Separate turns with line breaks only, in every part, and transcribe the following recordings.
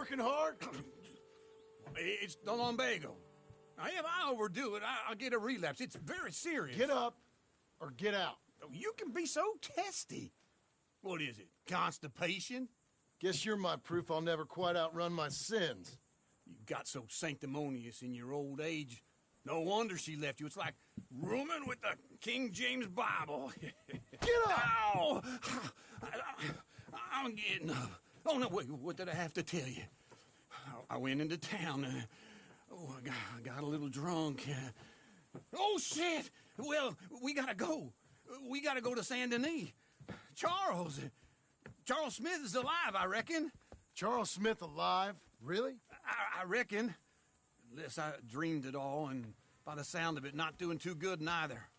Working hard?
It's the lumbago. Now, if I overdo it, I'll get a relapse. It's very serious.
Get up or get out.
You can be so testy. What is it, constipation?
Guess you're my proof I'll never quite outrun my sins.
You got so sanctimonious in your old age. No wonder she left you. It's like rooming with the King James Bible.
Get up!
Ow! I'm getting up. Oh, no, wait, what did I have to tell you? I went into town. I got a little drunk. Oh, shit! Well, we gotta go. We gotta go to Saint Denis. Charles Smith is alive, I reckon.
Charles Smith alive? Really?
I reckon. Unless I dreamed it all, and by the sound of it, not doing too good neither.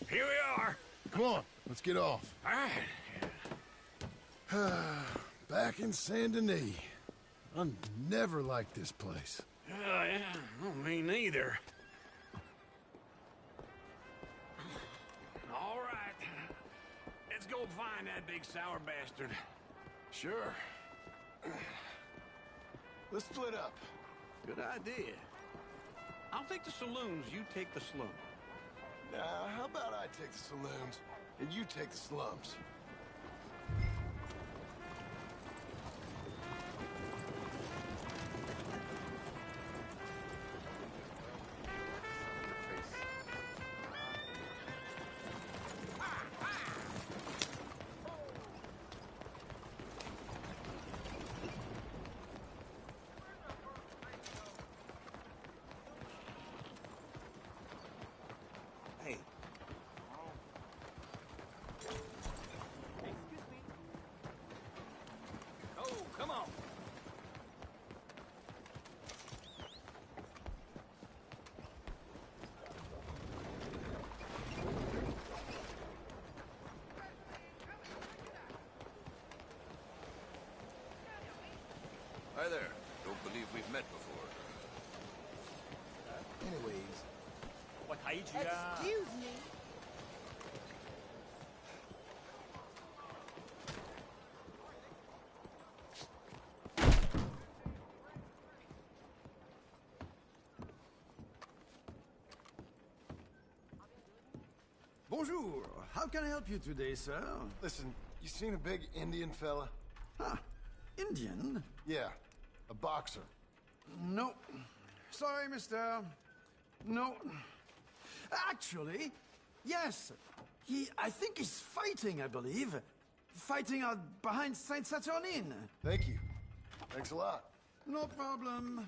Here we are.
Come on, let's get off.
All right.
Back in Saint Denis. I never liked this place.
Yeah, well, me neither. All right. Let's go find that big sour bastard.
Sure. Let's split up.
Good idea. I'll take the saloons, you take the slums.
Now, how about I take the saloons and you take the slums?
Hey. Oh, come on.
Hi there. Don't believe we've met before.
Anyways.
Excuse me.
Bonjour. How can I help you today, sir?
Listen, you seen a big Indian fella?
Huh. Indian?
Yeah, a boxer.
No. Sorry, mister. No. Actually, yes. I think he's fighting, I believe. Fighting out behind Saint Saturnin.
Thank you. Thanks a lot.
No problem.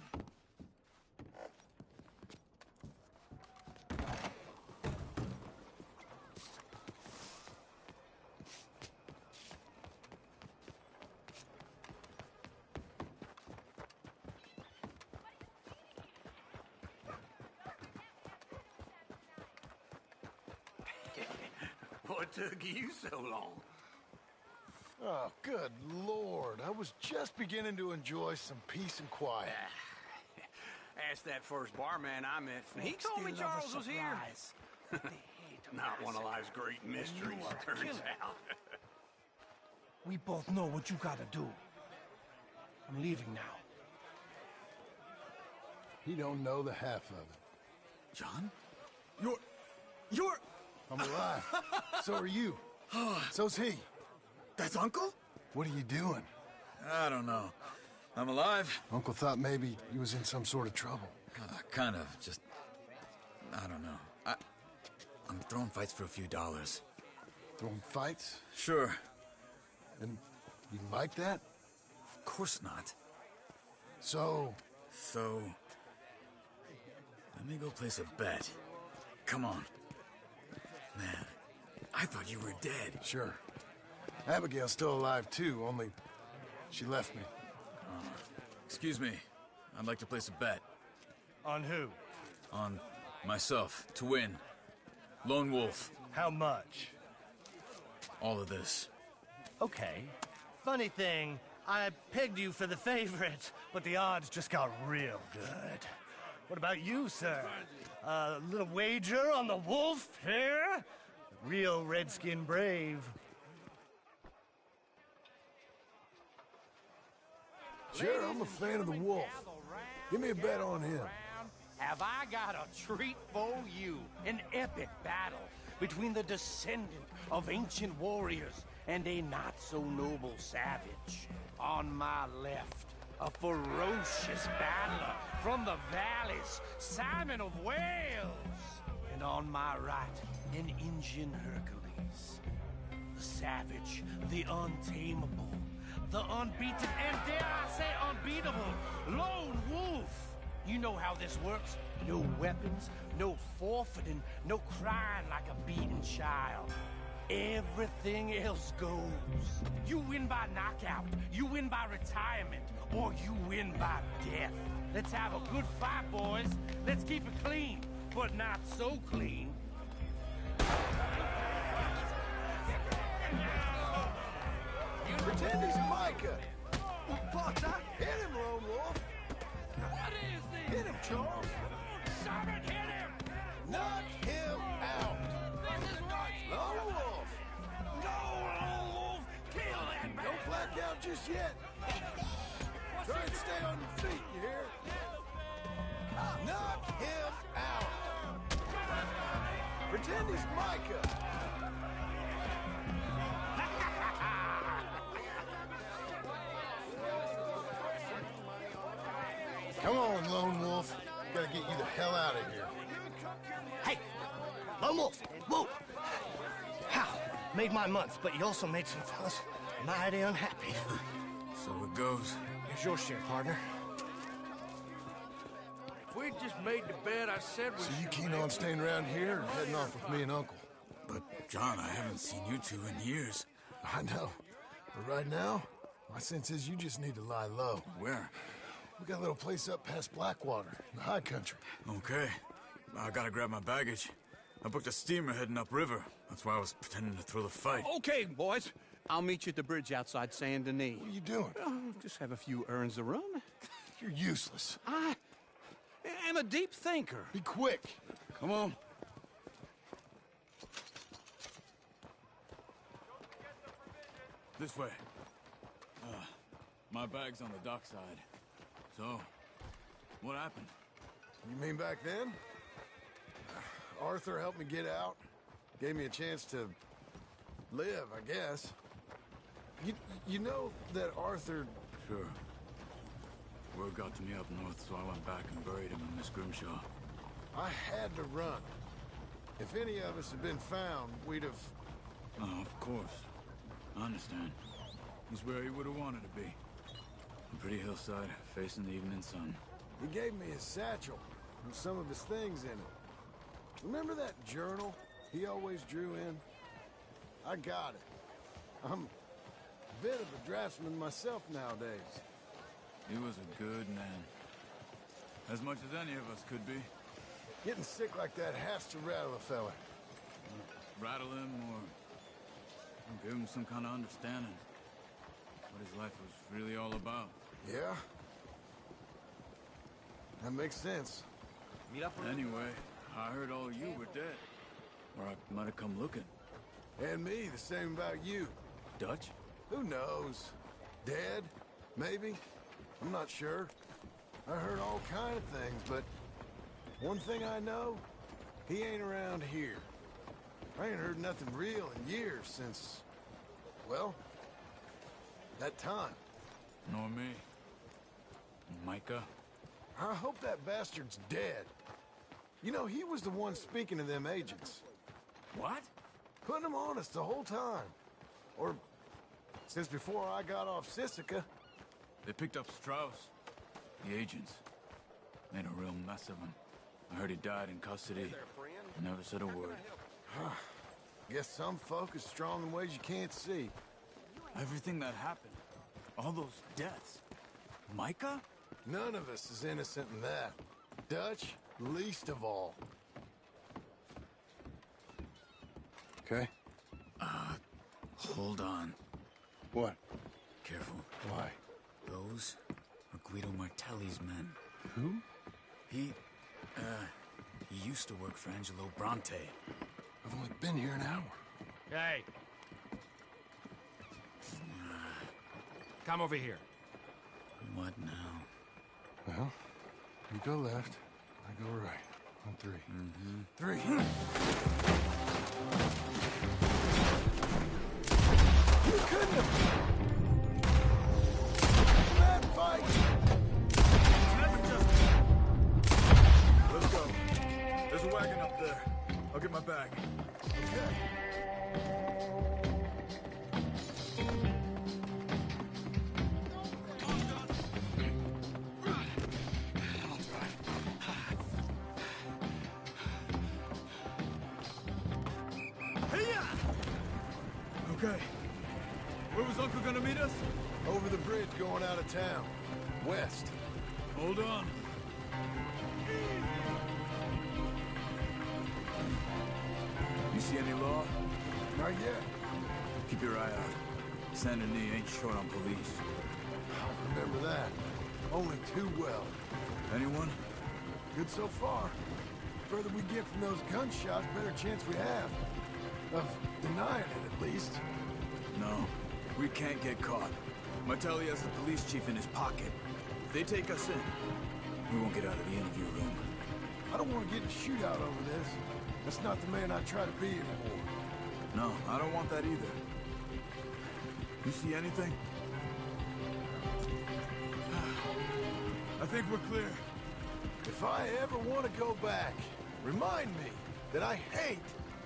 What took you so long?
Oh, good Lord. I was just beginning to enjoy some peace and quiet.
Asked that first barman I met. He told me Charles was here. Not one of life's great mysteries, turns out.
We both know what you gotta do. I'm leaving now.
He don't know the half of it.
John? You're...
I'm alive. So are you. So's he.
That's Uncle?
What are you doing?
I don't know. I'm alive.
Uncle thought maybe he was in some sort of trouble.
Kind of. Just... I don't know. I'm throwing fights for a few dollars.
Throwing fights?
Sure.
And you like that?
Of course not.
So,
let me go place a bet. Come on. Man, I thought you were dead.
sure. Abigail's still alive too, only she left me.
Excuse me. I'd like to place a bet.
On who?
On myself, to win. Lone Wolf.
How much?
All of this.
Okay. Funny thing, I pegged you for the favorite, but the odds just got real good. What about you, sir? A little wager on the wolf here? Real redskin brave.
Sure, I'm a fan of the wolf. Give me a bet on him.
Have I got a treat for you? An epic battle between the descendant of ancient warriors and a not-so-noble savage. On my left, a ferocious battler from the valleys, Simon of Wales. And on my right, an Indian Hercules. The savage, the untamable, the unbeaten, and dare I say unbeatable, Lone Wolf. You know how this works. No weapons, no forfeiting, no crying like a beaten child. Everything else goes. You win by knockout, you win by retirement, or you win by death. Let's have a good fight, boys. Let's keep it clean, but not so clean.
Pretend he's Micah. Potter, hit him, Lone Wolf.
What is this?
Hit him, Charles.
Stop it! Hit him!
Knock him out.
This is right!
Lone Wolf.
Go, Lone Wolf! Kill that man!
Don't black out just yet. Try and stay on your feet, you hear? Knock him out. Pretend he's Micah. Come on, Lone Wolf. Gotta get you the hell out of here.
Hey, Lone Wolf, whoa! How? Made my month, but you also made some fellas mighty unhappy.
So it goes.
Here's your share, partner.
If we just made the bet I said we
So you
should
keen
make,
on staying around here or heading off with me and Uncle?
But, John, I haven't seen you two in years.
I know. But right now, my sense is you just need to lie low.
Where?
We got a little place up past Blackwater, in the high country.
Okay. I gotta grab my baggage. I booked a steamer heading upriver. That's why I was pretending to throw the fight.
Okay, boys. I'll meet you at the bridge outside Saint Denis.
What are you doing?
Just have a few errands to run.
You're useless.
I am a deep thinker.
Be quick.
Come on. This way. My bag's on the dockside. So, what happened?
You mean back then? Arthur helped me get out. Gave me a chance to live, I guess. You know that Arthur...
Sure. Word got to me up north, so I went back and buried him in Miss Grimshaw.
I had to run. If any of us had been found, we'd have...
Oh, of course. I understand. He's where he would have wanted to be. A pretty hillside, facing the evening sun.
He gave me his satchel and some of his things in it. Remember that journal he always drew in? I got it. I'm a bit of a draftsman myself nowadays.
He was a good man. As much as any of us could be.
Getting sick like that has to rattle a fella.
Rattle him or give him some kind of understanding. What his life was really all about.
Yeah? That makes sense.
Anyway, I heard all you were dead. Or I might have come looking.
And me, the same about you.
Dutch?
Who knows? Dead? Maybe? I'm not sure. I heard all kind of things, but one thing I know, he ain't around here. I ain't heard nothing real in years since, well, that time.
Nor me. Micah?
I hope that bastard's dead. You know, he was the one speaking to them agents.
What?
Putting them on us the whole time. Or since before I got off Sisika.
They picked up Strauss. The agents. Made a real mess of him. I heard he died in custody. Never said a word.
Guess some folk is strong in ways you can't see.
Everything that happened. All those deaths. Micah?
None of us is innocent in that. Dutch, least of all. Okay?
Hold on.
What?
Careful.
Why?
Those are Guido Martelli's men.
Who?
He used to work for Angelo Bronte.
I've only been here an hour.
Hey. Come over here.
What now?
Well, you go left, I go right. On three. Three. You couldn't have... Mad fight!
Let's go. There's a wagon up there. I'll get my bag.
Okay.
Okay. Where was Uncle gonna meet us?
Over the bridge going out of town. West.
Hold on. You see any law?
Not yet.
Keep your eye out. Saint Denis ain't short on police.
I remember that. Only too well.
Anyone?
Good so far. Further we get from those gunshots, better chance we have. Of denying it, at least.
No. We can't get caught. Martelli has the police chief in his pocket. If they take us in, we won't get out of the interview room.
I don't want to get in a shootout over this. That's not the man I try to be anymore.
No, I don't want that either. You see anything? I think we're clear.
If I ever want to go back, remind me that I hate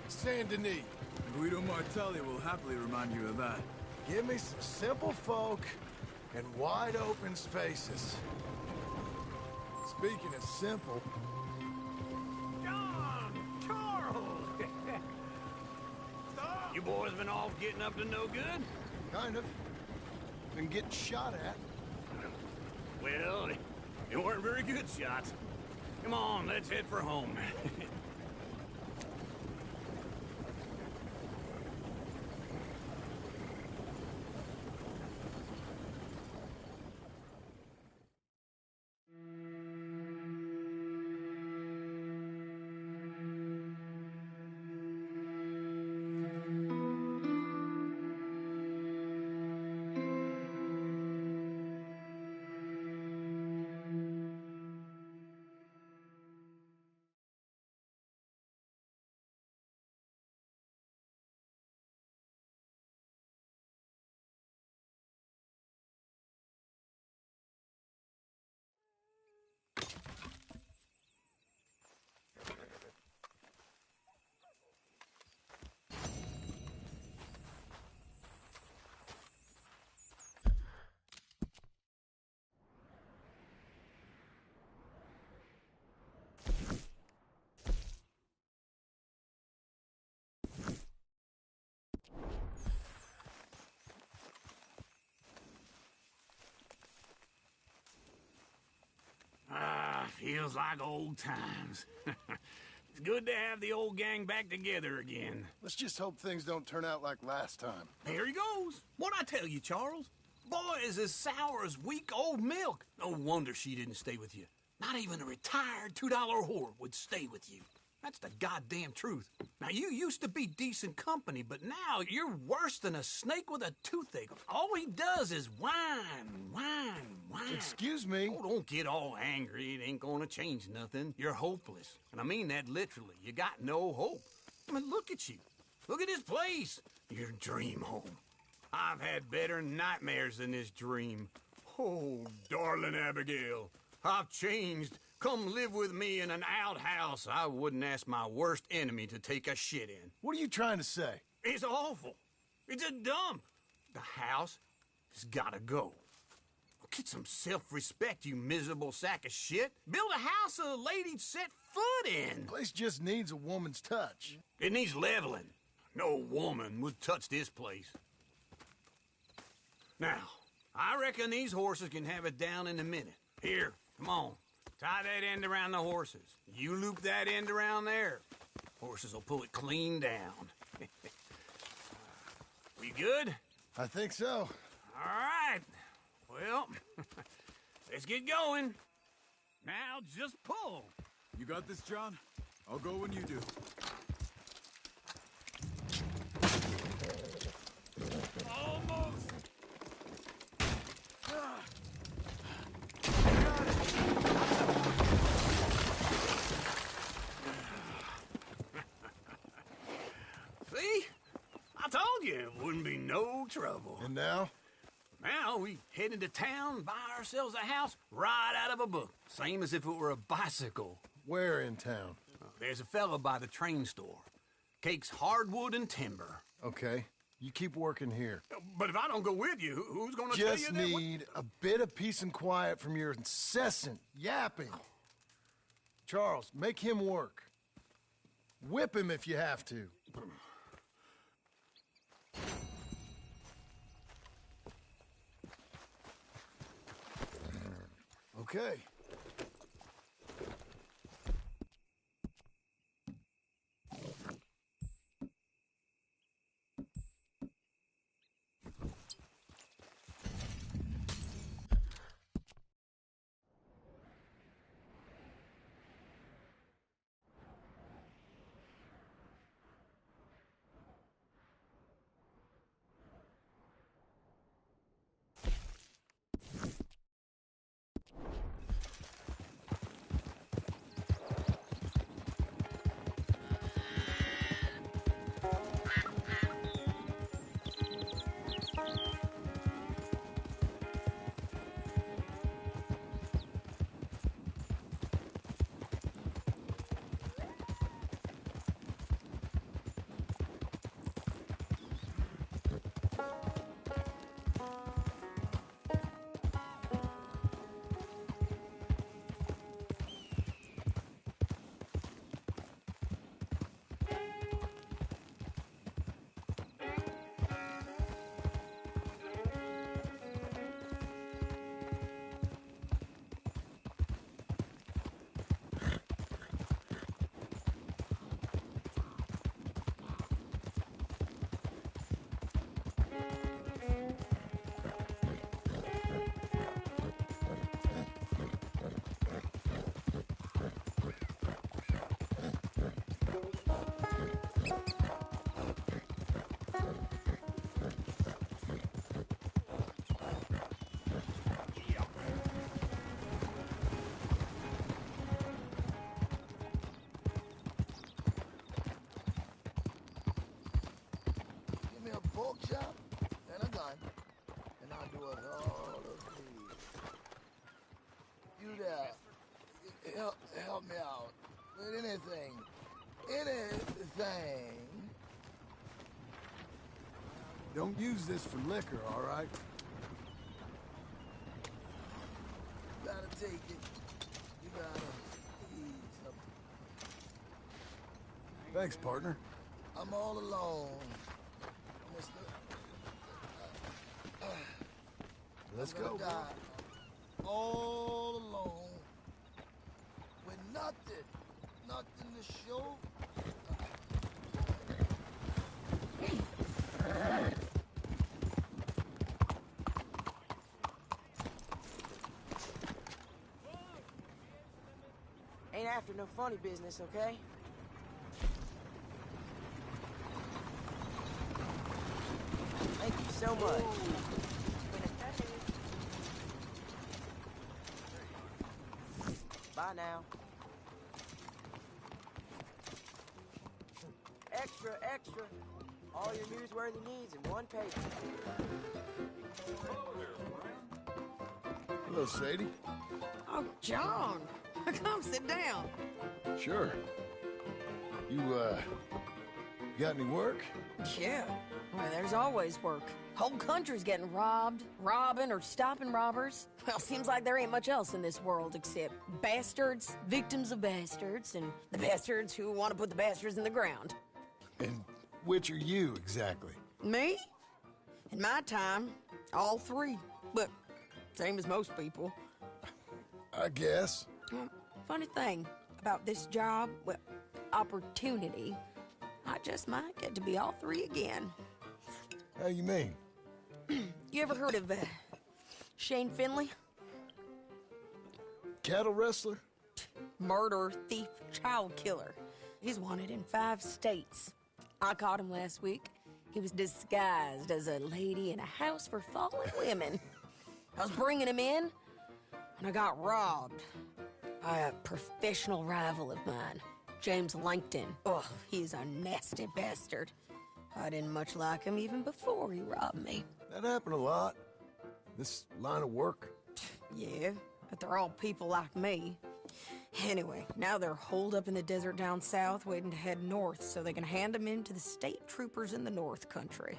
Saint Denis.
Guido Martelli will happily remind you of that.
Give me some simple folk and wide open spaces. Speaking of simple,
John! Charles! You boys been off getting up to no good?
kind of. Been getting shot at.
Well, they weren't very good shots. Come on, let's head for home. Feels like old times. It's good to have the old gang back together again.
Let's just hope things don't turn out like last time.
There he goes. What'd I tell you, Charles? Boy is as sour as weak old milk. No wonder she didn't stay with you. Not even a retired $2 whore would stay with you. That's the goddamn truth. Now, you used to be decent company, but now you're worse than a snake with a toothache. All he does is whine, whine, whine.
Excuse me?
Oh, don't get all angry. It ain't gonna change nothing. You're hopeless. And I mean that literally. You got no hope. I mean, look at you. Look at this place. Your dream home. I've had better nightmares than this dream. Oh, darling Abigail, I've changed. Come live with me in an outhouse I wouldn't ask my worst enemy to take a shit in.
What are you trying to say?
It's awful. It's a dump. The house has gotta go. Get some self-respect, you miserable sack of shit. Build a house a lady'd set foot in.
The place just needs a woman's touch.
It needs leveling. No woman would touch this place. Now, I reckon these horses can have it down in a minute. Here, come on. Tie that end around the horses. You loop that end around there. Horses will pull it clean down. We good?
I think so.
All right. Well, let's get going. Now just pull.
You got this, John? I'll go when you do.
Almost. See? I told you it wouldn't be no trouble.
And now?
Now we head into town, buy ourselves a house right out of a book. Same as if it were a bicycle.
Where in town?
There's a fella by the train store. Cakes hardwood and timber.
Okay. You keep working here.
But if I don't go with you, who's gonna tell you
Just
that?
need a bit of peace and quiet from your incessant yapping. Charles, make him work. Whip him if you have to. Okay.
pork chop and a gun, and I'll do us all of these. You there, help me out with anything.
Don't use this for liquor, all right?
You gotta take it. You gotta ease up.
Thanks, partner.
I'm all alone, mister.
Let's
I'm gonna
go.
die all alone with nothing to show.
Ain't after no funny business, okay? Thank you so much. Bye now. Extra, extra. All your newsworthy needs in one paper.
Hello, Sadie.
Oh, John. Come sit down.
Sure. You got any work?
Yeah. Well, there's always work. Whole country's getting robbed, robbing, or stopping robbers. Well, seems like there ain't much else in this world except bastards, victims of bastards, and the bastards who want to put the bastards in the ground.
And which are you, exactly?
Me? In my time, all three. but same as most people.
I guess.
Well, funny thing about this job, well, opportunity, I just might get to be all three again.
How you mean?
You ever heard of Shane Finley?
Cattle wrestler?
Murderer, thief, child killer. He's wanted in 5 states. I caught him last week. He was disguised as a lady in a house for fallen women. I was bringing him in, and I got robbed by a professional rival of mine, James Langton. Oh, he's a nasty bastard. I didn't much like him even before he robbed me.
That happened a lot. This line of work.
Yeah, but they're all people like me. Anyway, now they're holed up in the desert down south, waiting to head north so they can hand them in to the state troopers in the North Country.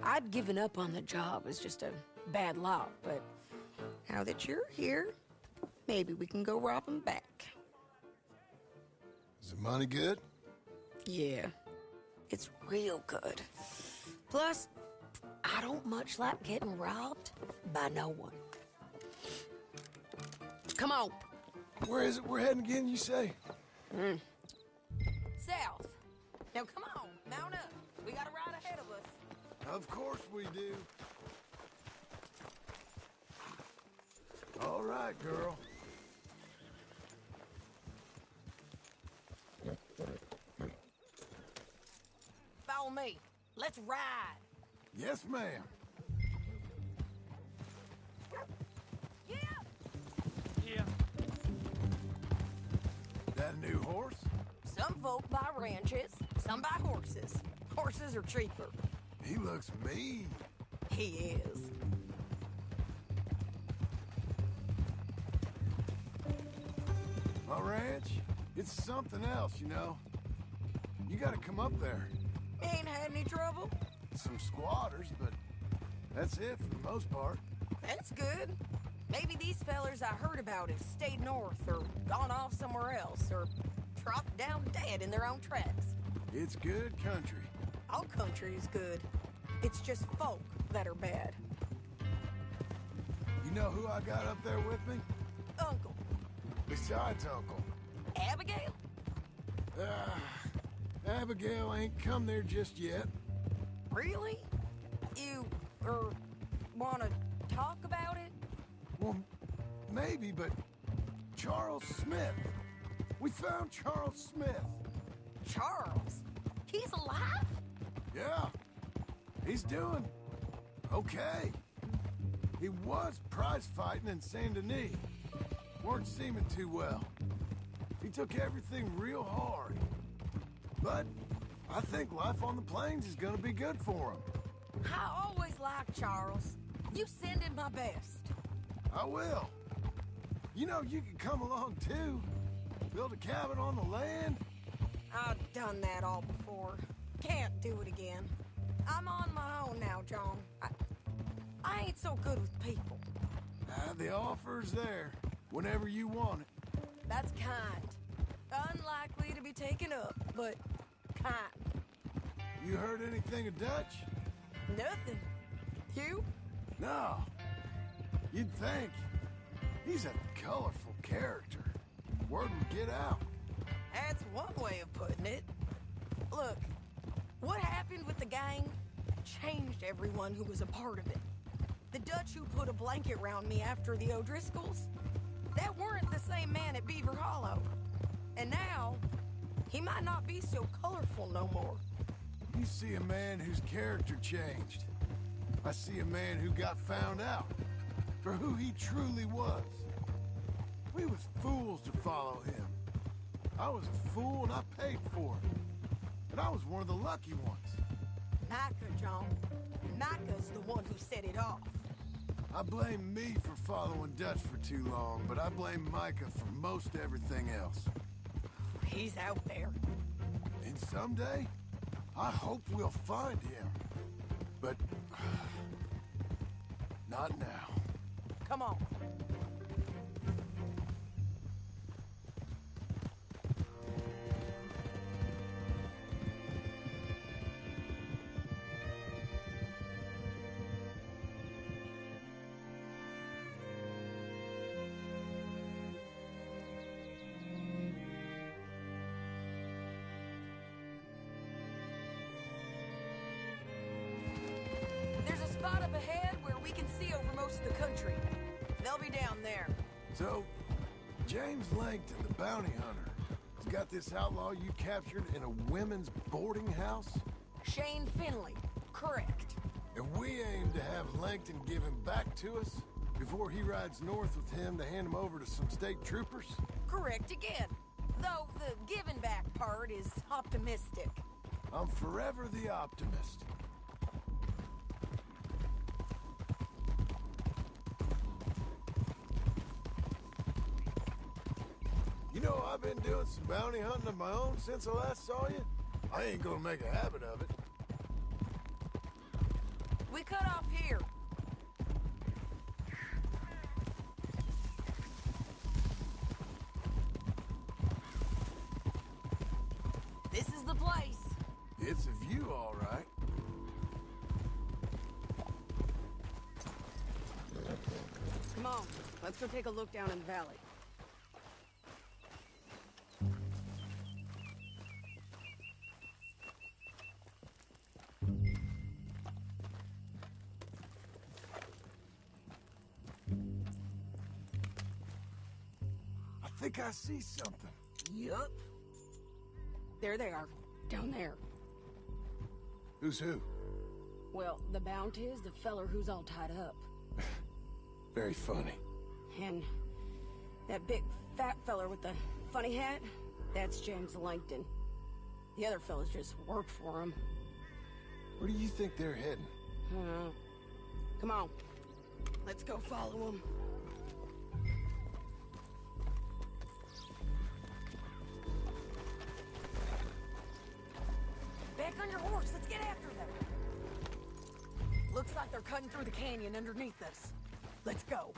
I'd given up on the job as just a bad lot, but now that you're here, maybe we can go rob them back.
Is the money good?
Yeah, it's real good. Plus, I don't much like getting robbed by no one. Come on.
Where is it we're heading again, you say?
South. Now come on, mount up. We got a ride ahead of us.
Of course we do. All right, girl.
Follow me. Let's ride.
Yes, ma'am.
Yeah.
Yeah.
That a new horse?
Some folk buy ranches, some buy horses. Horses are cheaper.
He looks mean.
He is.
My ranch, it's something else, you know. You gotta come up there.
Ain't had any trouble?
Some squatters, but that's it for the most part.
That's good. Maybe these fellers I heard about have stayed north or gone off somewhere else or dropped down dead in their own tracks.
It's good country.
All country is good. It's just folk that are bad.
You know who I got up there with me?
Uncle.
Besides Uncle.
Abigail?
Abigail ain't come there just yet.
Really? You, wanna talk about it?
Well, maybe, but Charles Smith. We found Charles Smith.
Charles? He's alive?
Yeah. He's doing okay. He was prize fighting in Saint Denis. Weren't seeming too well. He took everything real hard. But I think life on the plains is gonna be good for him.
I always liked Charles. You send him my best.
I will. You know, you can come along too. Build a cabin on the land.
I've done that all before. Can't do it again. I'm on my own now, John. I ain't so good with people.
The offer's there, whenever you want it.
That's kind. Unlikely to be taken up, but kind.
You heard anything of Dutch?
Nothing. You?
No. You'd think. He's a colorful character. Word would get out.
That's one way of putting it. Look, what happened with the gang changed everyone who was a part of it. The Dutch who put a blanket around me after the O'Driscolls, that weren't the same man at Beaver Hollow. And now, he might not be so colorful no more.
You see a man whose character changed. I see a man who got found out for who he truly was. We was fools to follow him. I was a fool and I paid for it. And I was one of the lucky ones.
Micah, John. Micah's the one who set it off.
I blame me for following Dutch for too long, but I blame Micah for most everything else.
He's out there.
And someday, I hope we'll find him. But not now.
Come on. coast of the country. They'll be down there.
So, James Langton, the bounty hunter, has got this outlaw you captured in a women's boarding house?
Shane Finley. Correct.
And we aim to have Langton give him back to us before he rides north with him to hand him over to some state troopers?
Correct again. Though the giving back part is optimistic.
I'm forever the optimist. You know, I've been doing some bounty hunting of my own since I last saw you. I ain't gonna make a habit of it.
We cut off here. This is the place.
It's a view, all right.
Come on, let's go take a look down in the valley.
I think I see something.
Yup. There they are, down there.
Who's who?
Well, the bounty is the feller who's all tied up.
Very funny.
And that big fat feller with the funny hat, that's James Langton. The other fellas just work for him.
Where do you think they're heading?
Come on, let's go follow them. Back on your horse, let's get after them. Looks like they're cutting through the canyon underneath us. Let's go.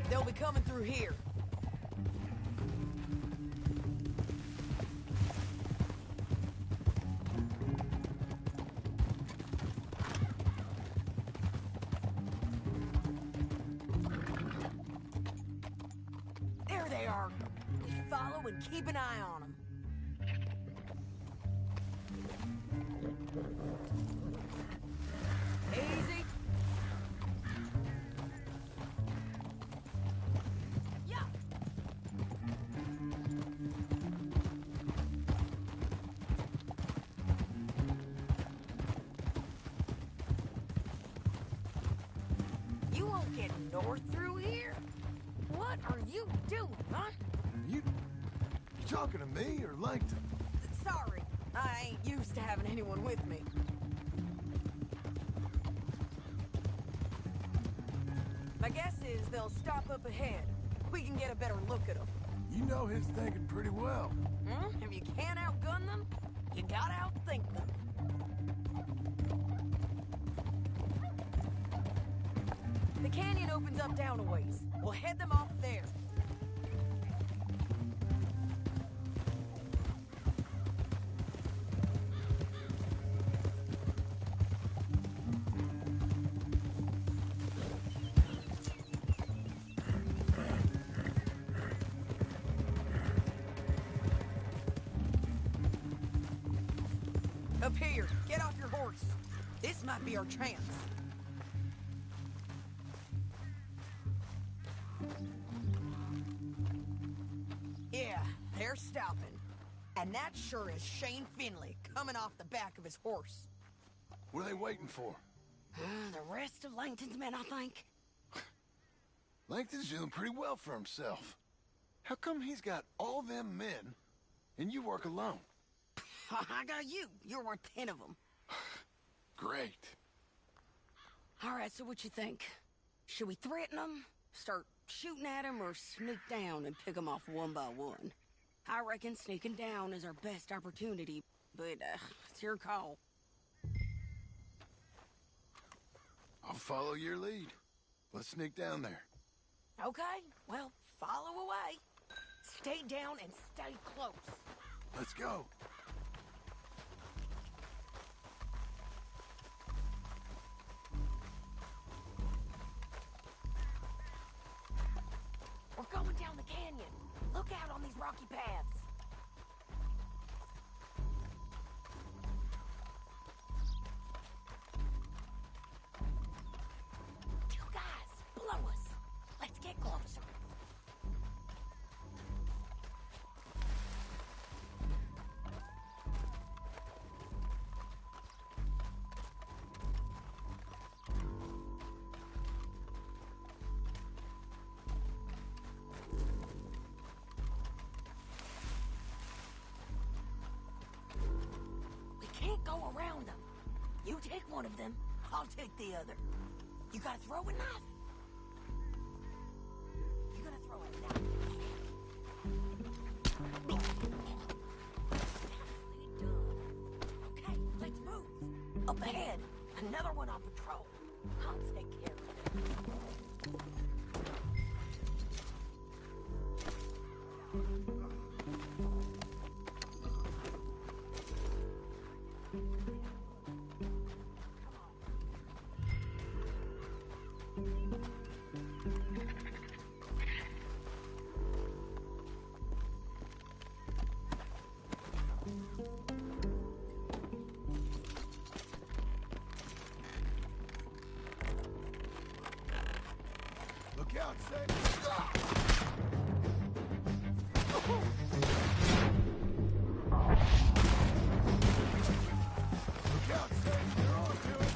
They'll be coming through here. There they are. We follow and keep an eye on them. Easy. Yeah. You won't get north through here? What are you doing, huh?
You talking to me or Langton?
Sorry, I ain't used to having anyone with me. My guess is they'll stop up ahead. We can get a better look at them.
You know his thinking pretty well.
If you can't outgun them, you gotta outthink them. The canyon opens up down a ways. We'll head them off there. Up here, get off your horse. This might be our chance. Yeah, they're stopping. And that sure is Shane Finley coming off the back of his horse.
What are they waiting for?
The rest of Langton's men, I think.
Langton's doing pretty well for himself. How come he's got all them men and you work alone?
I got you. You're worth 10 of them.
Great.
All right, so what you think? Should we threaten them, start shooting at them, or sneak down and pick them off one by one? I reckon sneaking down is our best opportunity, but it's your call.
I'll follow your lead. Let's sneak down there.
Okay, well, follow away. Stay down and stay close.
Let's go.
go around them. You take one of them, I'll take the other. You gotta throw a knife. You gotta throw a knife. Okay, let's move. Up ahead, another one on patrol. I'll take care of it.
Look out, Sam. Look out, Sam. You're on to it.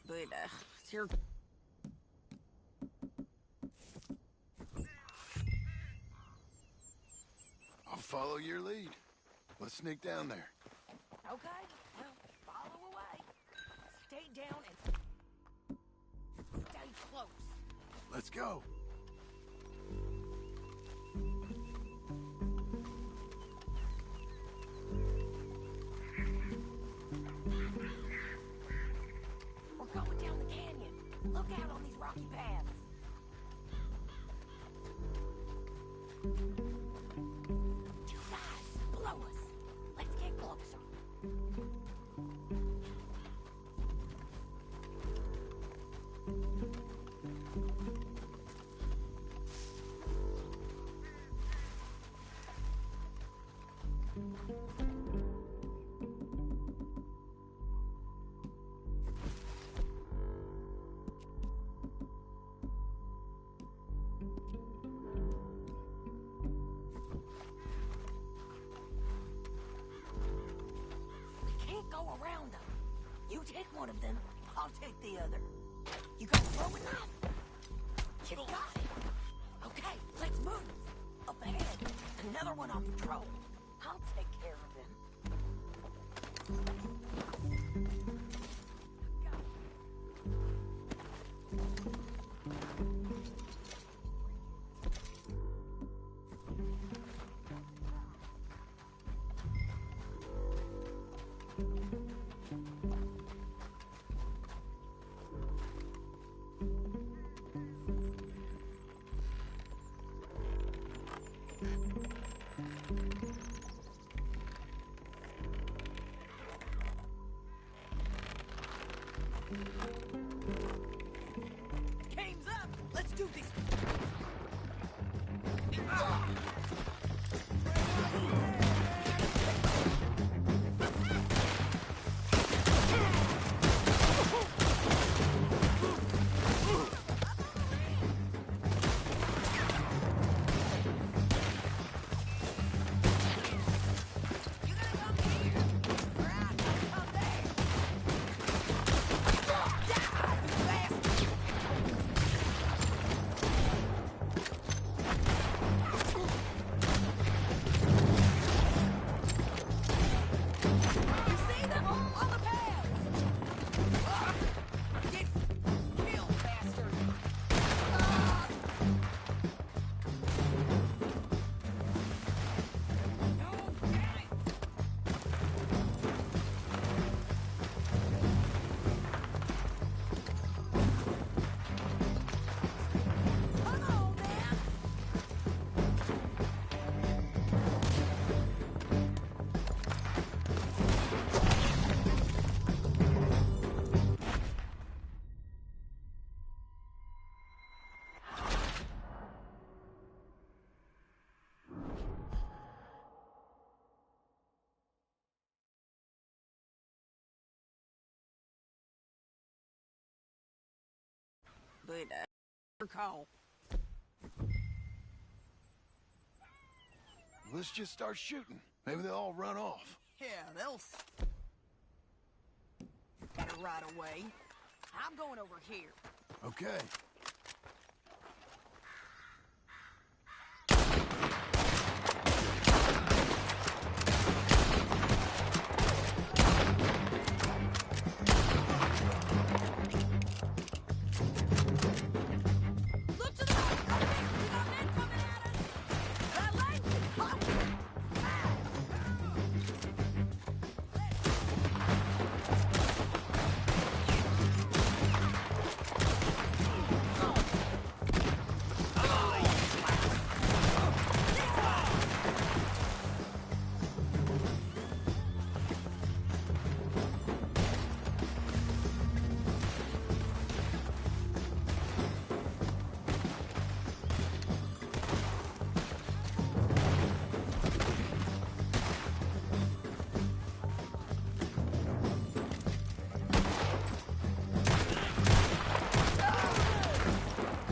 But, here.
I'll follow your lead. Let's sneak down there.
Okay, well, follow away. Stay down and stay close.
Let's go.
We're going down the canyon. Look out on these rocky paths. Two guys below us. Let's get closer. around them. You take one of them, I'll take the other. You got a throwing knife? You got it. Okay, let's move. Up ahead, another one on patrol. I'll take care of him. Game's up! Let's do this! You gotta come here! Or I gotta come there! Die, you bastard! You see them? On the pads! Get killed, bastard! No, damn it! Come on, man! But, your call.
Let's just start shooting. Maybe they'll all run off.
Yeah, they'll got it right away. I'm going over here.
Okay.
Look to the right! Up there! We got men coming at us! That light! Oh. Ah.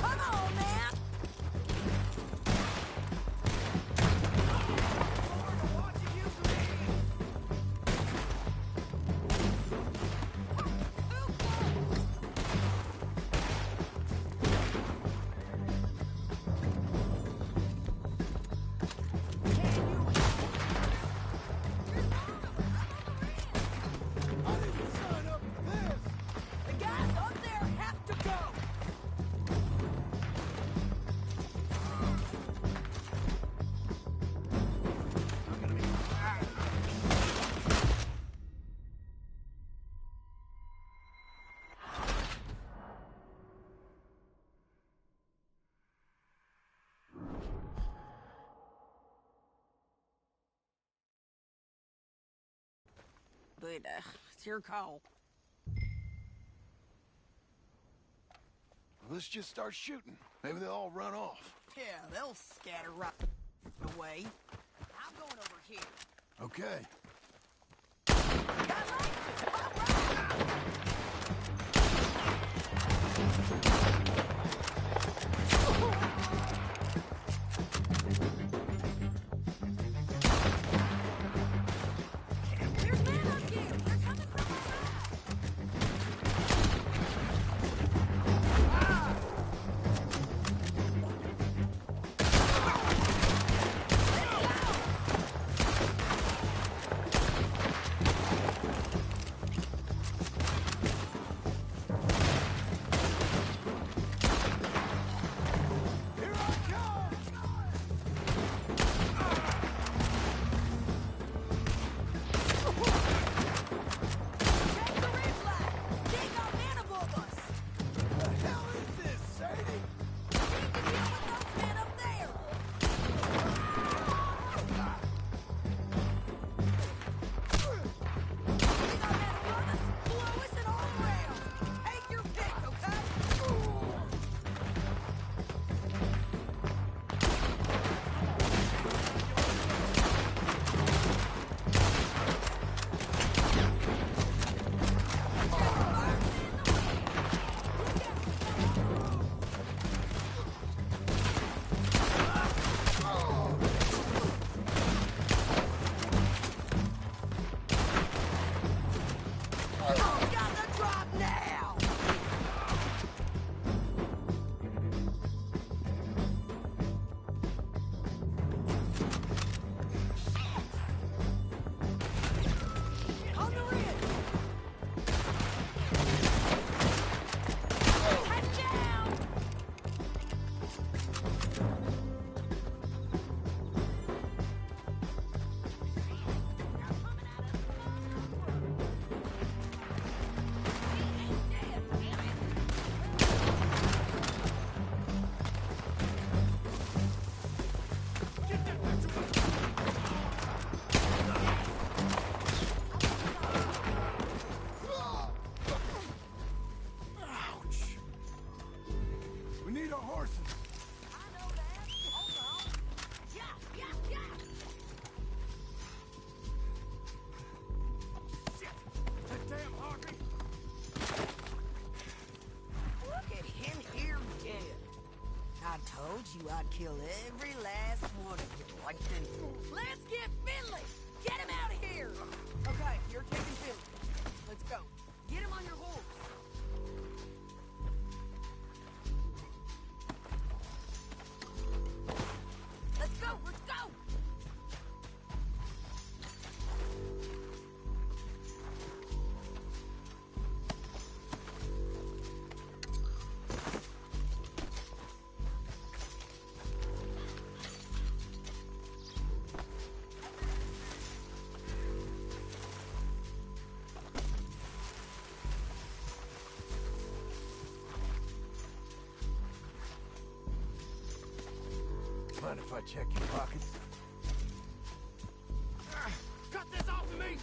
Come on, man! The guys up there have to go! But, it's your call.
Let's just start shooting. Maybe they'll all run off.
Yeah, they'll scatter right away. I'm going over here.
Okay.
Got light! All right! There's men up here! They're coming right Oh, got the drop now! On the ridge! Head down!
We need our horses.
I know that. Hold on. Yeah.
That damn Harvey.
Look at him here dead. I told you I'd kill every last one of you. Like this. Let's get Finley! Get him out of here! Okay, you're taking Finley. Let's go. Get him on your horse. Let's go!
Mind if I check your pockets?
Cut this off of me!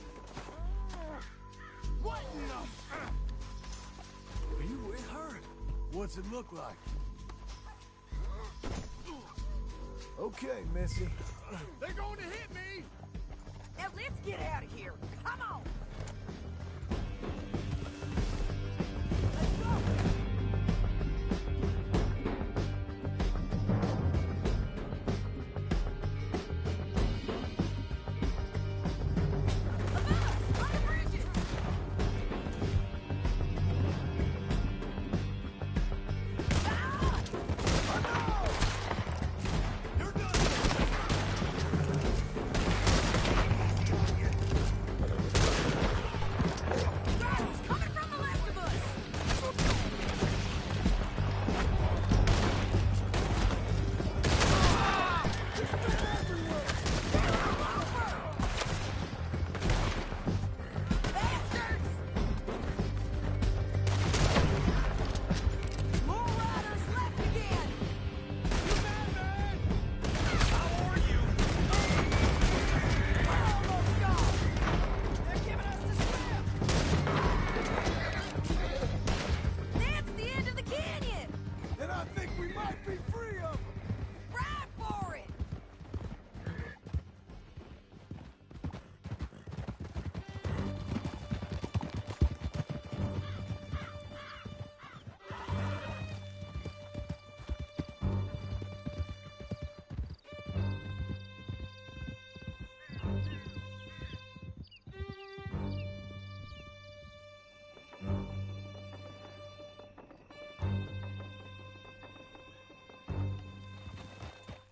What in the...
Are you with her? What's it look like? Okay, Missy.
They're going to hit me!
Now let's get out of here. Come on! Let's go!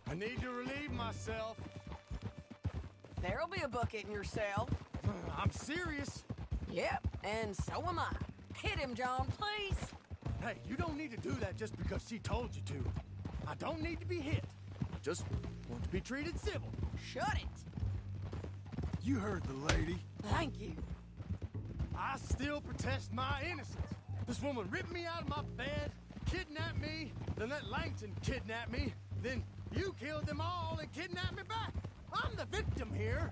I need to relieve myself.
There'll be a bucket in your cell.
I'm serious.
Yep, and so am I. Hit him, John, please.
Hey, you don't need to do that just because she told you to. I don't need to be hit. I just want to be treated civil.
Shut it.
You heard the lady.
Thank you.
I still protest my innocence. This woman ripped me out of my bed, kidnapped me, then let Langton kidnap me, then you killed them all and kidnapped me back. I'm the victim here.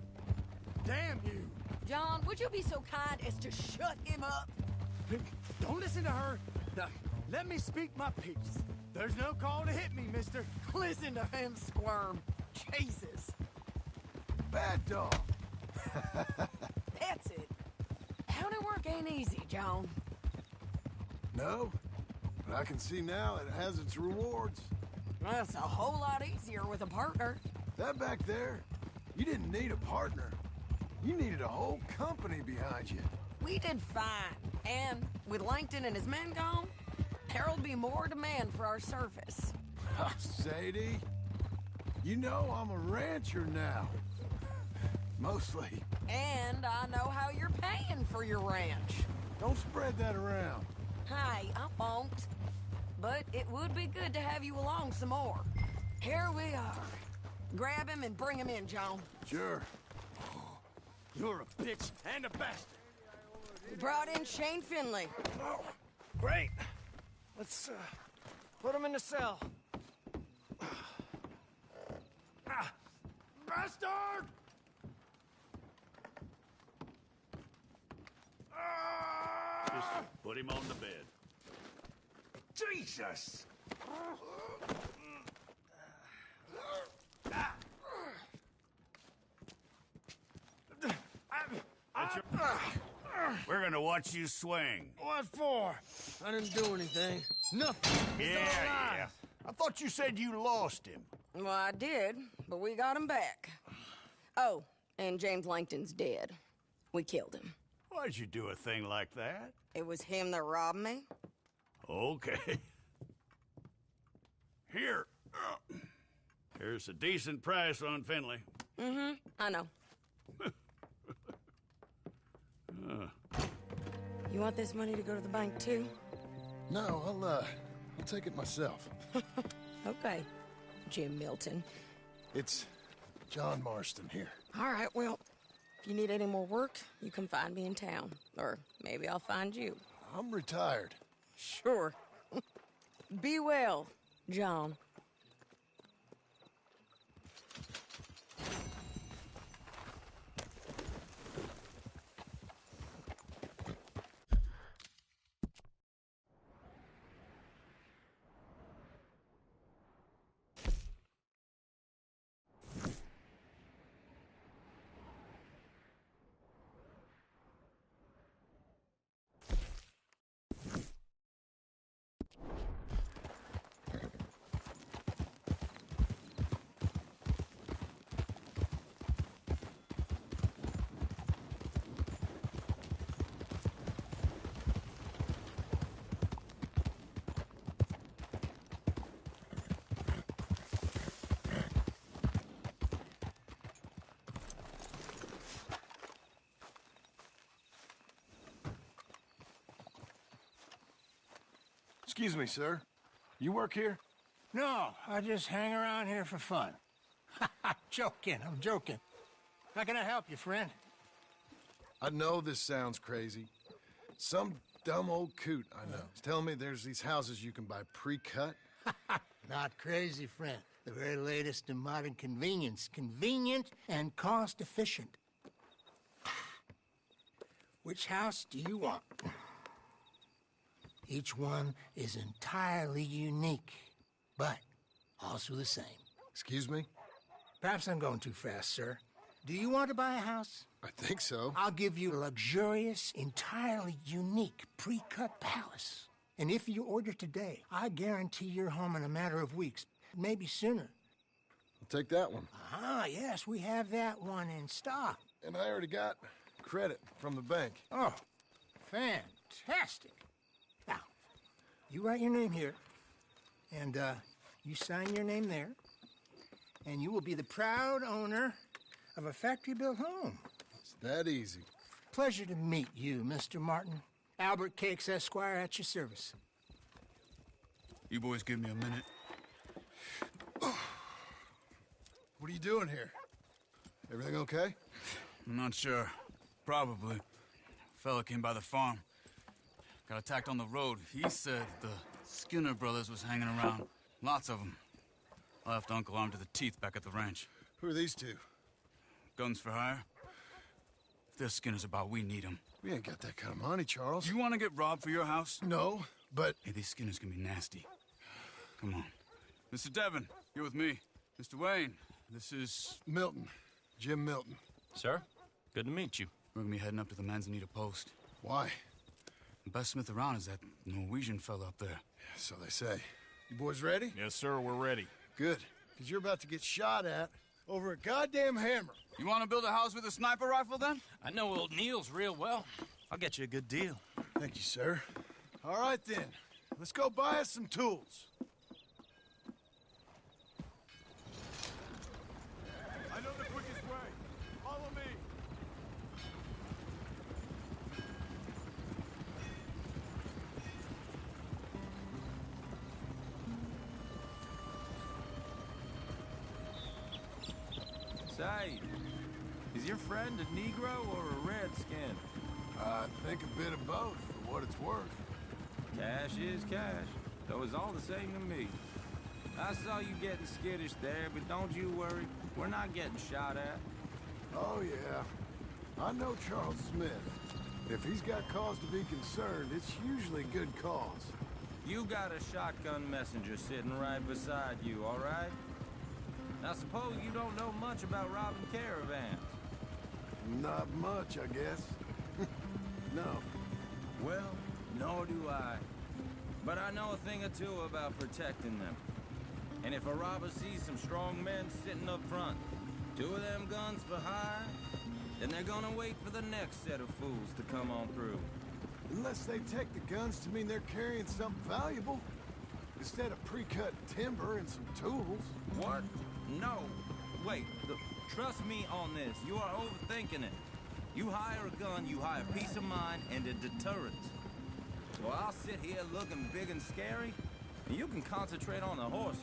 Damn you.
John, would you be so kind as to shut him up?
Don't listen to her. Now, let me speak my piece. There's no call to hit me, mister.
Listen to him squirm. Jesus.
Bad dog.
That's it. County work ain't easy, John.
No, but I can see now it has its rewards.
That's a whole lot easier with a partner.
That back there, you didn't need a partner. You needed a whole company behind you.
We did fine. And with Langton and his men gone, there'll be more demand for our service.
Sadie, you know I'm a rancher now. Mostly.
And I know how you're paying for your ranch.
Don't spread that around.
Hey, I won't. But it would be good to have you along some more. Here we are. Grab him and bring him in, John.
Sure.
You're a bitch and a bastard.
We brought in Shane Finley.
Oh, great. Let's, put him in the cell.
Bastard!
Just put him on the bed.
Jesus!
We're gonna watch you swing.
What for? I didn't do anything. Nothing.
Yeah. I thought you said you lost him.
Well, I did, but we got him back. Oh, and James Langton's dead. We killed him.
Why'd you do a thing like that?
It was him that robbed me.
Okay. Here. Here's a decent price on Finley.
Mm-hmm, I know. You want this money to go to the bank, too?
No, I'll take it myself.
Okay, Jim Milton.
It's John Marston here.
All right, well, if you need any more work, you can find me in town. Or maybe I'll find you.
I'm retired.
Sure. Be well, John.
Excuse me, sir. You work here?
No, I just hang around here for fun. I'm joking. How can I help you, friend?
I know this sounds crazy. Some dumb old coot I know is telling me there's these houses you can buy pre-cut.
Not crazy, friend. The very latest in modern convenience. Convenient and cost-efficient. Which house do you want? Each one is entirely unique, but also the same.
Excuse me?
Perhaps I'm going too fast, sir. Do you want to buy a house?
I think so.
I'll give you a luxurious, entirely unique pre-cut palace. And if you order today, I guarantee you're home in a matter of weeks, maybe sooner.
I'll take that one.
Ah, yes, we have that one in stock.
And I already got credit from the bank.
Oh, fantastic. Now, you write your name here, and you sign your name there, and you will be the proud owner of a factory-built home.
It's that easy.
Pleasure to meet you, Mr. Martin. Albert Cakes, Esquire, at your service.
You boys give me a minute.
What are you doing here? Everything okay?
I'm not sure. Probably. Fella came by the farm. Got attacked on the road. He said the Skinner brothers was hanging around. Lots of them. I left Uncle armed to the teeth back at the ranch.
Who are these two?
Guns for hire. If there's Skinner's about, we need them.
We ain't got that kind of money, Charles.
You want to get robbed for your house?
No, but...
Hey, these Skinners can be nasty. Come on. Mr. Devon, you're with me. Mr. Wayne, this is...
Milton. Jim Milton.
Sir, good to meet you.
We're gonna be heading up to the Manzanita Post.
Why?
The best smith around is that Norwegian fella up there.
So they say. You boys ready?
Yes, sir, we're ready.
Good, because you're about to get shot at over a goddamn hammer.
You want to build a house with a sniper rifle, then?
I know old Neil's real well. I'll get you a good deal.
Thank you, sir. All right, then. Let's go buy us some tools. I know the quickest way. Follow me.
Say, is your friend a Negro or a Redskin?
I think a bit of both, for what it's worth.
Cash is cash, though it's all the same to me. I saw you getting skittish there, but don't you worry. We're not getting shot at.
Oh, yeah. I know Charles Smith. If he's got cause to be concerned, it's usually good cause.
You got a shotgun messenger sitting right beside you, all right? Now, suppose you don't know much about robbing caravans.
Not much, I guess. No.
Well, nor do I. But I know a thing or two about protecting them. And if a robber sees some strong men sitting up front, 2 of them guns for hire, then they're gonna wait for the next set of fools to come on through.
Unless they take the guns to mean they're carrying something valuable. Instead of pre-cut timber and some tools.
What? No. Wait, look, trust me on this. You are overthinking it. You hire a gun, you hire peace of mind and a deterrent. Well, I'll sit here looking big and scary, and you can concentrate on the horses.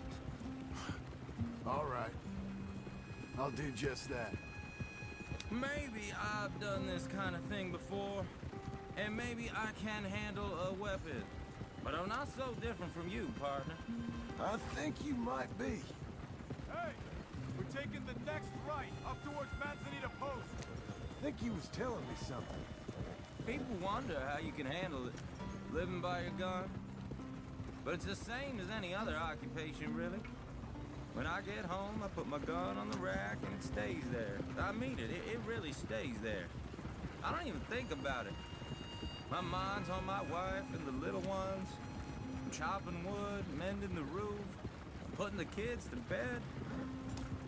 All right. I'll do just that.
Maybe I've done this kind of thing before, and maybe I can handle a weapon. But I'm not so different from you, partner.
I think you might be.
Hey! We're taking the next right, up towards Manzanita Post.
I think he was telling me something.
People wonder how you can handle it, living by your gun. But it's the same as any other occupation, really. When I get home, I put my gun on the rack and it stays there. I mean it, it really stays there. I don't even think about it. My mind's on my wife and the little ones. I'm chopping wood, mending the roof, putting the kids to bed.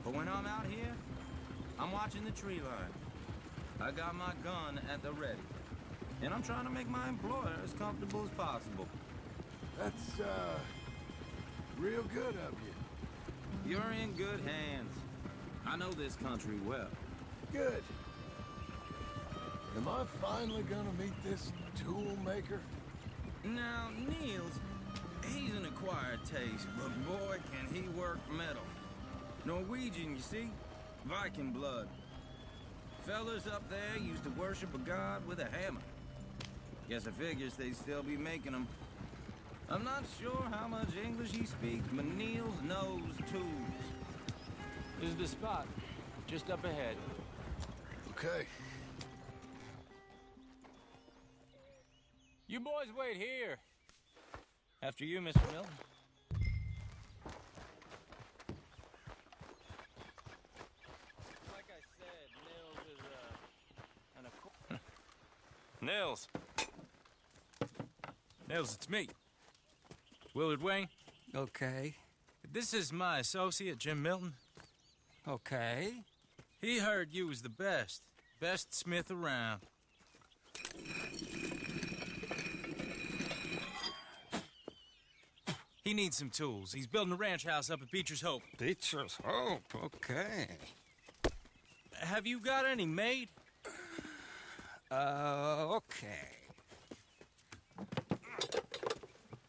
But when I'm out here, I'm watching the tree line. I got my gun at the ready. And I'm trying to make my employer as comfortable as possible.
That's, real good of you.
You're in good hands. I know this country well.
Good. Am I finally gonna meet this tool maker?
Now, Niels, he's an acquired taste, but boy, can he work metal. Norwegian, you see? Viking blood. Fellas up there used to worship a god with a hammer. Guess I figures they'd still be making them. I'm not sure how much English he speaks, but Niels knows tools.
This is the spot, just up ahead.
Okay.
You boys wait here.
After you, Mr. Milton.
Like I said, Nils is,
Nils. Nils, it's me. Willard Wayne.
Okay.
This is my associate, Jim Milton.
Okay.
He heard you was the best. Best smith around. He needs some tools. He's building a ranch house up at Beecher's Hope.
Beecher's Hope, okay.
Have you got any made?
Okay.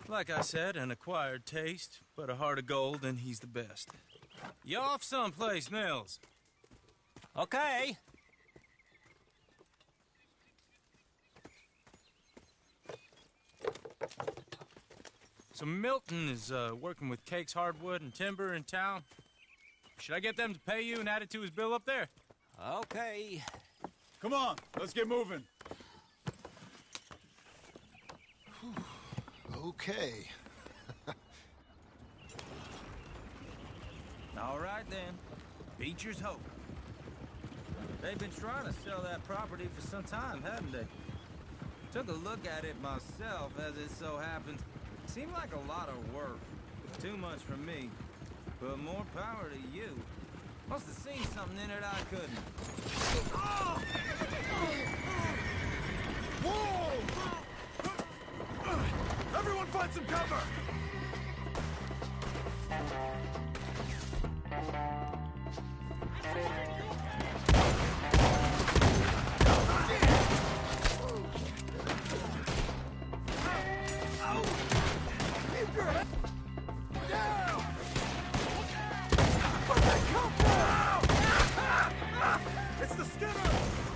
Like I said, an acquired taste, but a heart of gold, and he's the best. You off someplace, Nils?
Okay.
So Milton is working with Cake's Hardwood and Timber in town. Should I get them to pay you and add it to his bill up there?
Okay.
Come on, let's get moving.
Okay.
All right, then. Beecher's Hope. They've been trying to sell that property for some time, haven't they? Took a look at it myself, as it so happens. Seemed like a lot of work. Too much for me. But more power to you. Must have seen something in it I couldn't.
Whoa! Everyone find some cover! Keep your head down! Where'd they come from? It's the Skinner!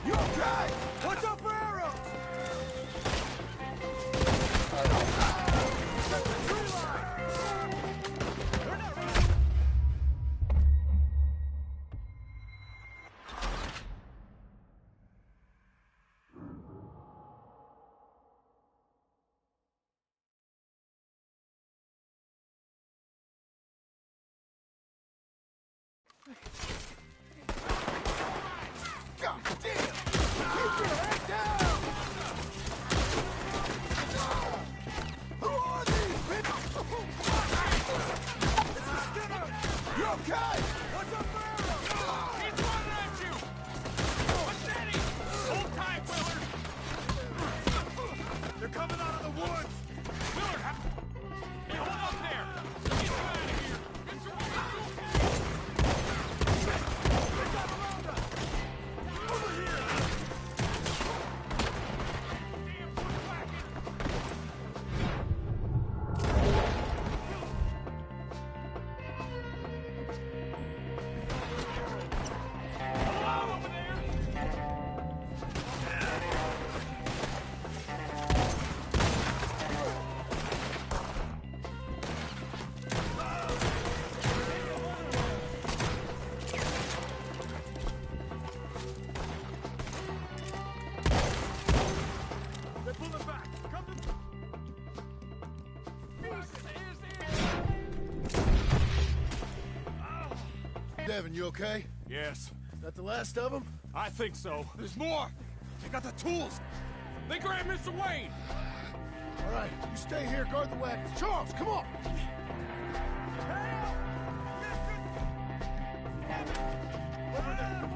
You okay? Watch out for arrows! Set the tree line! They're not running! God damn! Keep your head down! Who are these people? It's the Skinner! You okay? Watch out for arrows!
He's running at you! What's that? Hold tight, Willard!
They're coming out of the woods!
Willard, hey, hold up there! Get you out of here! Get your way!
They got around us! Over here!
Damn bushwhackers! Hello over there!
They're pulling back! Come to... Devin, you okay?
Yes,
Is that the last of them?
I think so. There's more! They got the tools! They grabbed Mr. Wayne!
All right, you stay here, guard the wagons. Charles, come on! Over there.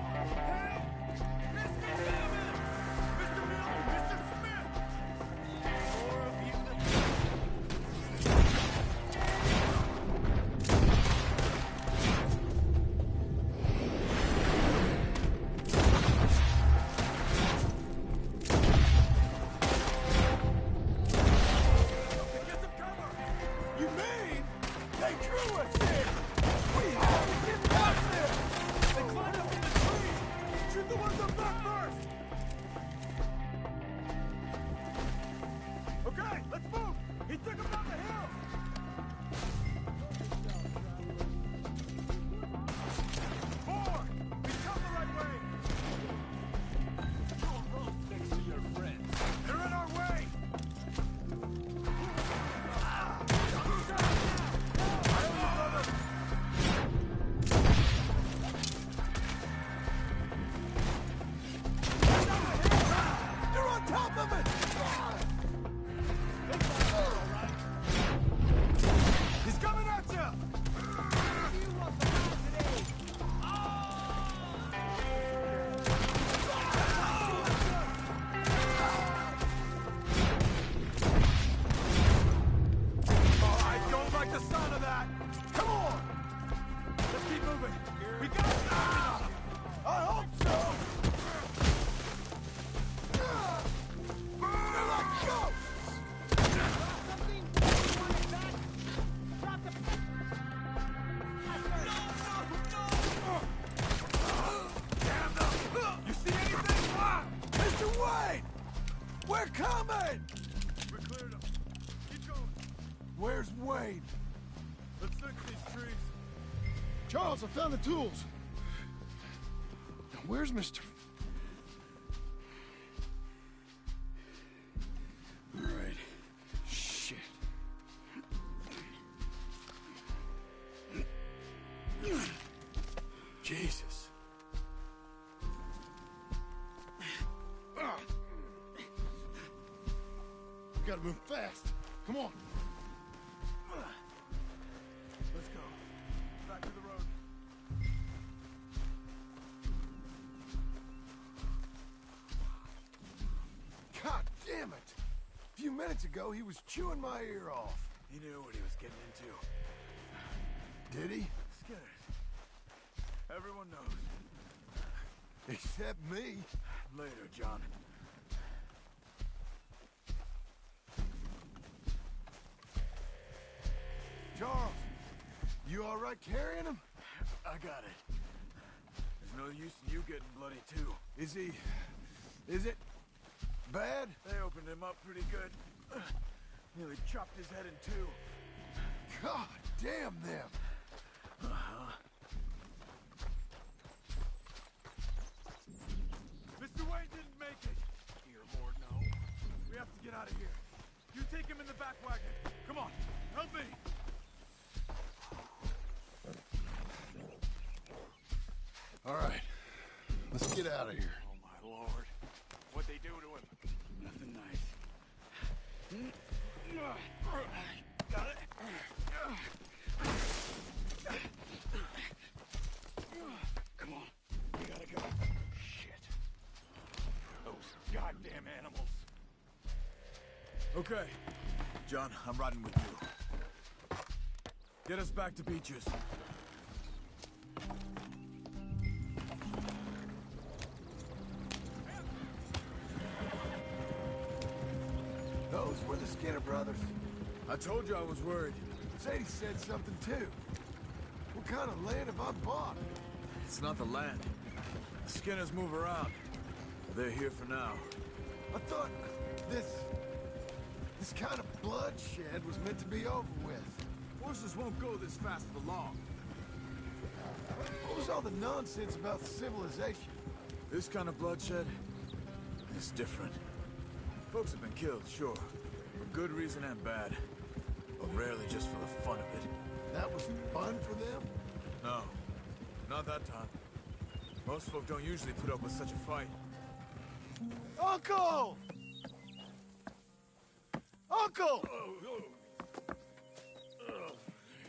You mean they drew us in? We had to get back there! They climbed up in the trees! Shoot the ones up there first! Okay, let's move! He took them down the hill! Forward! We come the right way! Thanks to your friends. They're in our way! They're on top of it! He's coming at you! Oh, I don't like the sound of that! Come on! Let's keep moving! We got it! I hope so! They're like ghosts! Damn them! You see anything? Mr. Wayne! We're coming! We're cleared up. Keep going. Where's Wayne? Let's fix these trees. Charles, I found the tools. Now, where's Mr. All right. Shit. Jesus. We gotta move fast. Come on. Let's go. Back to the road. God damn.
minutes ago, he was chewing my ear off.
He knew what he was getting into.
Did he?
Skinner. Everyone knows.
Except me.
Later, John.
Charles, you all right carrying him?
I got it. There's no use in you getting bloody, too.
Is it bad?
They opened him up pretty good. Nearly chopped his head in two.
God damn them.
Uh-huh. Mr. Wayne didn't make it.
Dear Lord, no.
We have to get out of here. You take him in the back wagon. Come on, help me.
All right, let's get out of here.
Oh, my Lord. What'd they do to him?
Nothing nice.
Got it?
Come on. We gotta go.
Shit. Those goddamn animals. Okay. John, I'm riding with you. Get us back to Beaches.
Those were the Skinner brothers.
I told you I was worried.
Sadie said something too. What kind of land have I bought?
It's not the land. The Skinners move around. They're here for now.
I thought this kind of bloodshed was meant to be over with.
Horses won't go this fast for long.
What was all the nonsense about civilization?
This kind of bloodshed is different. Folks have been killed, sure. For good reason and bad. But rarely just for the fun of it.
That was fun for them?
No. Not that time. Most folk don't usually put up with such a fight.
Uncle! Uncle!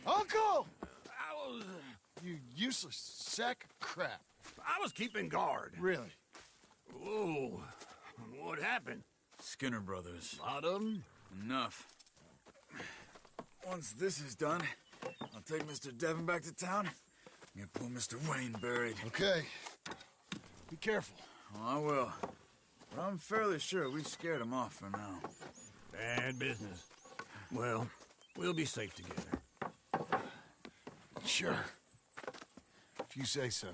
Uncle! You useless sack of crap.
I was keeping guard.
Really?
Whoa. What happened?
Skinner brothers.
A lot of them?
Enough.
Once this is done, I'll take Mr. Devon back to town and get poor Mr. Wayne buried.
Okay. Be careful.
Oh, I will. But I'm fairly sure we scared him off for now.
Bad business. Well, we'll be safe together.
Sure. If you say so.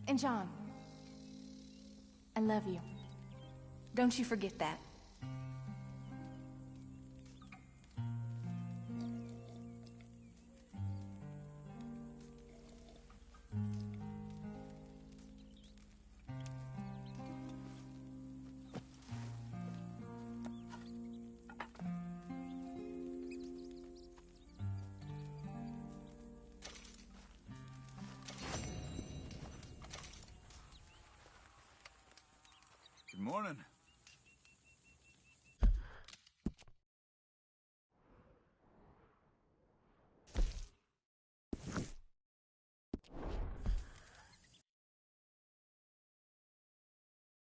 And John, I love you. Don't you forget that.
Good morning.